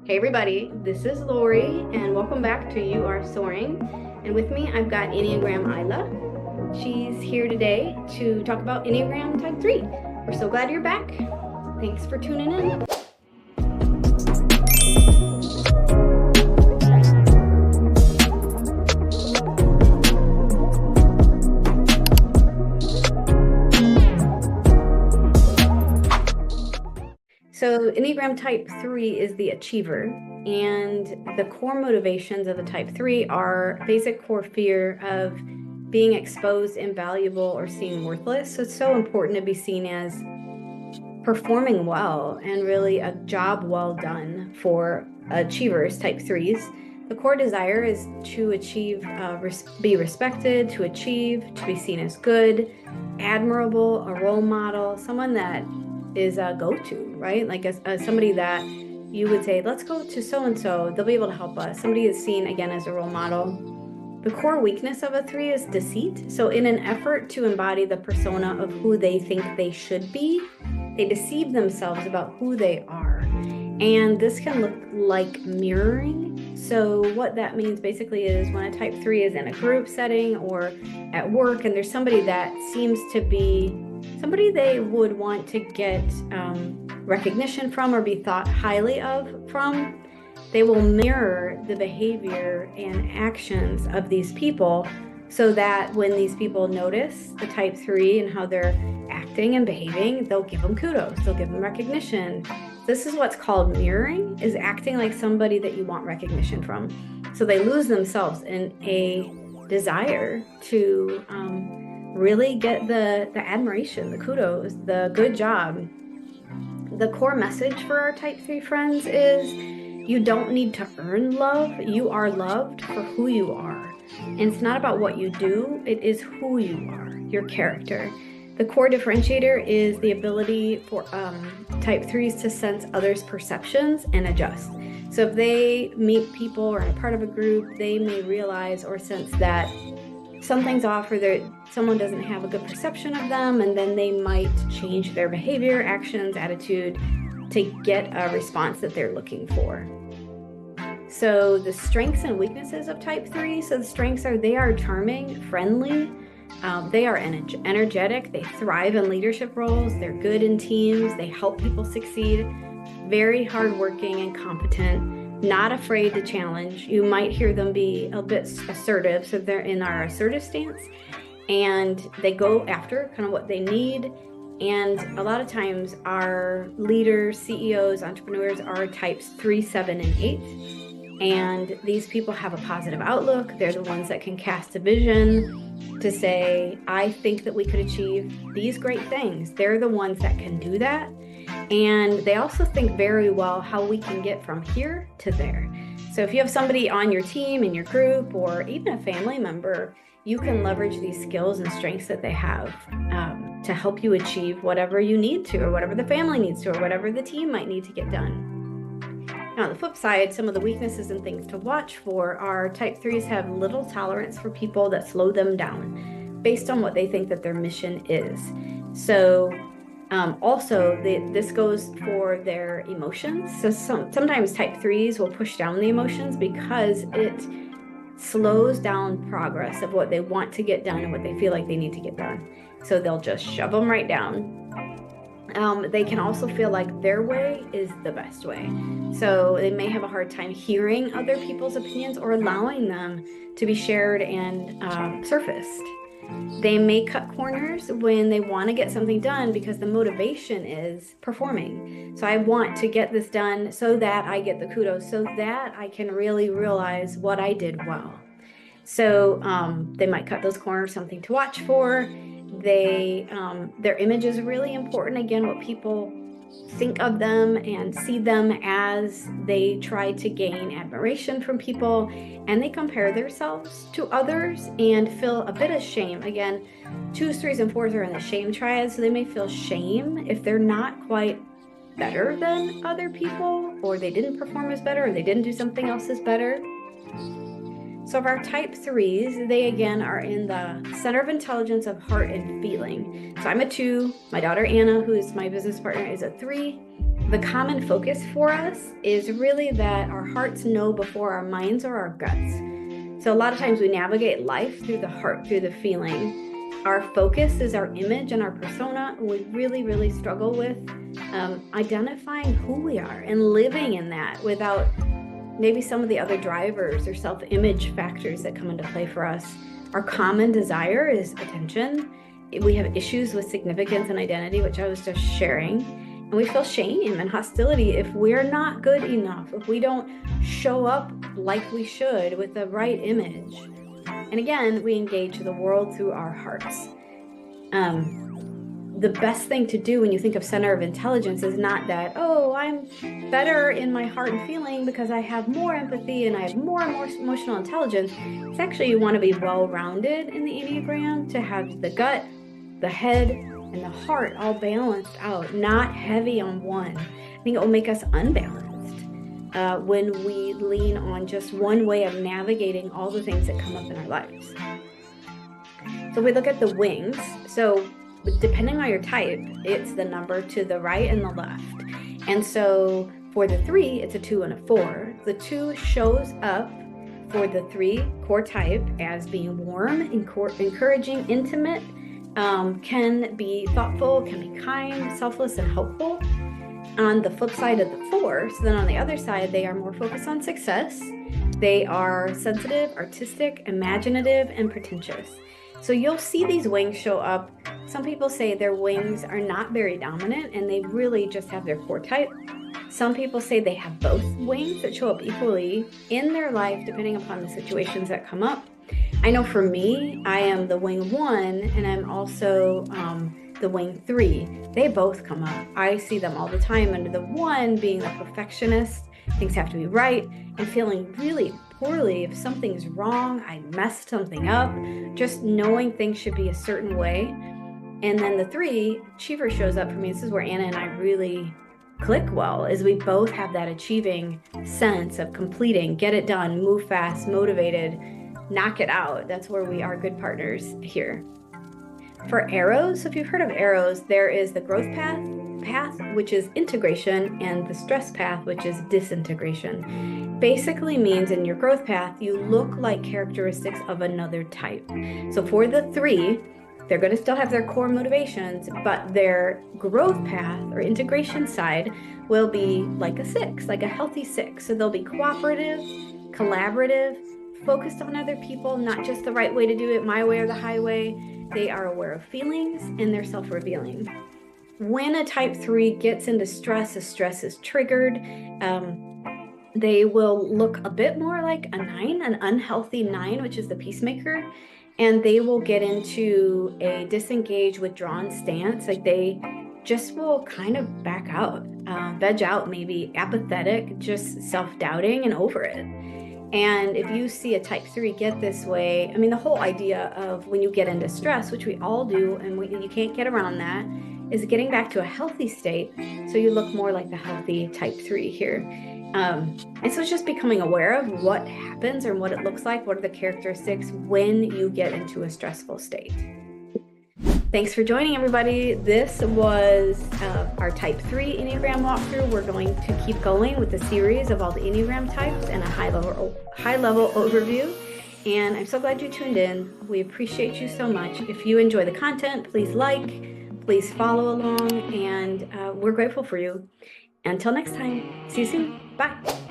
Hey everybody, this is Lori and welcome back to You Are Soaring. And with me, I've got Enneagram Isla. She's here today to talk about Enneagram Type 3. We're so glad you're back. Thanks for tuning in. So Enneagram Type 3 is the achiever, and the core motivations of the Type 3 are basic core fear of being exposed, invaluable, or seen worthless. So it's so important to be seen as performing well and really a job well done for achievers, Type 3s. The core desire is to achieve, be respected, to achieve, to be seen as good, admirable, a role model, someone that is a go-to, right? Like somebody that you would say, let's go to so-and-so, they'll be able to help us. Somebody is seen again as a role model. The core weakness of a 3 is deceit. So in an effort to embody the persona of who they think they should be, they deceive themselves about who they are. And this can look like mirroring. So what that means basically is when a Type 3 is in a group setting or at work and there's somebody that seems to be somebody they would want to get recognition from or be thought highly of from, they will mirror the behavior and actions of these people so that when these people notice the Type 3 and how they're acting and behaving, they'll give them kudos, they'll give them recognition. This is what's called mirroring, is acting like somebody that you want recognition from. So they lose themselves in a desire to really get the admiration, the kudos, the good job. The core message for our Type 3 friends is you don't need to earn love. You are loved for who you are. And it's not about what you do, it is who you are, your character. The core differentiator is the ability for Type 3s to sense others' perceptions and adjust. So if they meet people or are a part of a group, they may realize or sense that something's off or someone doesn't have a good perception of them, and then they might change their behavior, actions, attitude to get a response that they're looking for. So the strengths and weaknesses of Type 3. So the strengths are they are charming, friendly, they are energetic, they thrive in leadership roles, they're good in teams, they help people succeed, very hardworking and competent, not afraid to challenge. You might hear them be a bit assertive, so they're in our assertive stance, and they go after kind of what they need. And a lot of times our leaders, CEOs, entrepreneurs are types 3, 7, and 8. And these people have a positive outlook. They're the ones that can cast a vision to say, I think that we could achieve these great things. They're the ones that can do that. And they also think very well how we can get from here to there. So if you have somebody on your team, in your group, or even a family member, you can leverage these skills and strengths that they have to help you achieve whatever you need to, or whatever the family needs to, or whatever the team might need to get done. Now, on the flip side, some of the weaknesses and things to watch for are Type 3s have little tolerance for people that slow them down based on what they think that their mission is. So also, this goes for their emotions. So sometimes Type 3s will push down the emotions because it slows down progress of what they want to get done and what they feel like they need to get done. So they'll just shove them right down. They can also feel like their way is the best way. So they may have a hard time hearing other people's opinions or allowing them to be shared and surfaced. They may cut corners when they want to get something done because the motivation is performing. So I want to get this done so that I get the kudos, so that I can really realize what I did well. So they might cut those corners, something to watch for. Their image is really important. Again, what people think of them and see them as. They try to gain admiration from people, and they compare themselves to others and feel a bit of shame. Again, 2s, 3s, and 4s are in the shame triad, so they may feel shame if they're not quite better than other people, or they didn't perform as better, or they didn't do something else as better. So of our Type 3s, they again are in the center of intelligence of heart and feeling. So I'm a 2. My daughter Anna, who is my business partner, is a 3. the common focus for us is really that our hearts know before our minds or our guts. So a lot of times we navigate life through the heart, through the feeling. Our focus is our image and our persona. And we really, really struggle with identifying who we are and living in that without maybe some of the other drivers or self-image factors that come into play for us. Our common desire is attention. We have issues with significance and identity, which I was just sharing. And we feel shame and hostility if we're not good enough, if we don't show up like we should with the right image. And again, we engage the world through our hearts. The best thing to do when you think of center of intelligence is not that, oh, I'm better in my heart and feeling because I have more empathy and I have more emotional intelligence. It's actually you want to be well-rounded in the Enneagram, to have the gut, the head, and the heart all balanced out, not heavy on one. I think it will make us unbalanced when we lean on just one way of navigating all the things that come up in our lives. So we look at the wings. So depending on your type, it's the number to the right and the left. And so for the 3, it's a 2 and a 4. The 2 shows up for the 3 core type as being warm, encouraging, intimate, can be thoughtful, can be kind, selfless, and helpful. On the flip side of the 4, so then on the other side, they are more focused on success. They are sensitive, artistic, imaginative, and pretentious. So you'll see these wings show up. Some people say their wings are not very dominant and they really just have their core type. Some people say they have both wings that show up equally in their life depending upon the situations that come up. I know for me, I am the wing 1 and I'm also the wing 3. They both come up. I see them all the time under the 1 being the perfectionist, things have to be right, and feeling really poorly if something's wrong, I messed something up, just knowing things should be a certain way. And then the 3, achiever, shows up for me. This is where Anna and I really click well, is we both have that achieving sense of completing, get it done, move fast, motivated, knock it out. That's where we are good partners here. For arrows, so if you've heard of arrows, there is the growth path, which is integration, and the stress path, which is disintegration. Basically means in your growth path, you look like characteristics of another type. So for the 3, they're going to still have their core motivations, but their growth path or integration side will be like a 6, like a healthy 6. So they'll be cooperative, collaborative, focused on other people, not just the right way to do it, my way or the highway. They are aware of feelings and they're self-revealing. When a type 3 gets into stress, if stress is triggered, they will look a bit more like a 9, an unhealthy 9, which is the peacemaker, and they will get into a disengaged, withdrawn stance. Like they just will kind of back out, veg out, maybe apathetic, just self-doubting and over it. And if you see a type 3 get this way, I mean, the whole idea of when you get into stress, which we all do, and you can't get around that, is getting back to a healthy state. So you look more like the healthy type 3 here. And so it's just becoming aware of what happens or what it looks like, what are the characteristics when you get into a stressful state. Thanks for joining, everybody. This was our type 3 Enneagram walkthrough. We're going to keep going with the series of all the Enneagram types and a high-level overview. And I'm so glad you tuned in. We appreciate you so much. If you enjoy the content, please like, please follow along, and we're grateful for you. Until next time, see you soon. Bye.